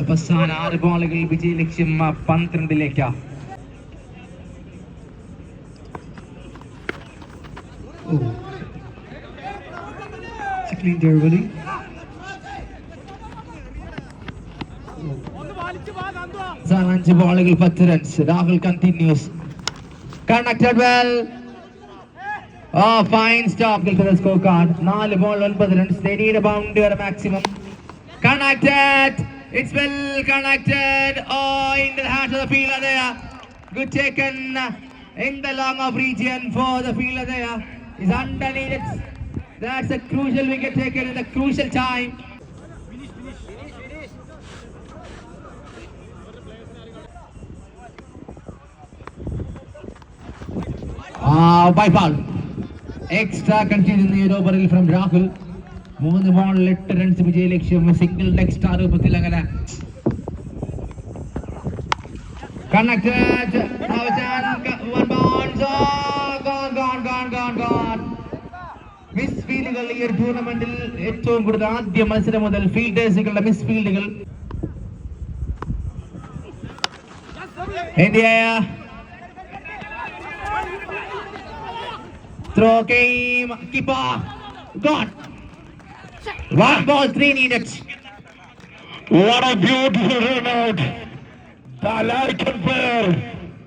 അവസാന 6 ബോളുകൾ വിജയ ലക്ഷ്യം 12ലേക്ക്. അഞ്ച് ബോളുകൾ 10 runs. Rahul continuous. Connected well. Oh, fine stop to the scorecard. 4 ball 9 runs. They need a boundary or a maximum. Connected. It's well connected. Oh, into the heart of the fielder there. Good taken in the long off region for the fielder there. Is underneath it. That's a crucial wicket taken in the crucial time. By ball. Extra continuing over from Rahul. 3 ball 8 runs വിജയ ലക്ഷ്യം. Single next രൂപത്തിൽ അങ്ങനെ connected. One bounce. Gone. Miss ഫീൽഡുകൾ ഈ ഒരു ടൂർണമെന്റിൽ ഏറ്റവും കൂടുതൽ ആദ്യ മത്സരം മുതൽ ഫീൽഡേഴ്സുകളുടെ മിസ് ഫീൽഡുകൾ. India throw game, keeper gone. 1 ball 3 needed. What a beautiful run out. The American player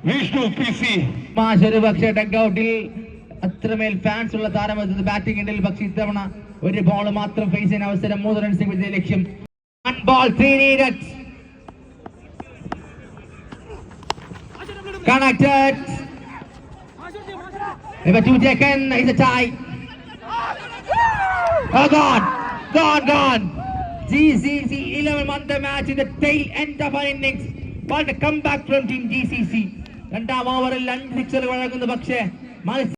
Vishnu PC. മാഷൊരു പക്ഷേ ഡഗ്ഔട്ടിൽ അത്രമേൽ ഫാൻസ് ഉള്ള താരമെന്നത് ബാറ്റിംഗ് ഇടയിൽ പക്ഷേ ഇത്തവണ ഒരു ബോൾ മാത്രം ഫേസ് ചെയ്യാൻ അവസരം. 3 റൺസ് വിജയ ലക്ഷ്യം. 1 ball 3 needed. Connected. Number 2 taken. Is a tie. Oh, gone. GCC 11-month match in the tail end of our innings. What a comeback from team GCC. രണ്ടാം ഓവറിൽ 2 സിക്സർ വഴങ്ങുന്നു. പക്ഷേ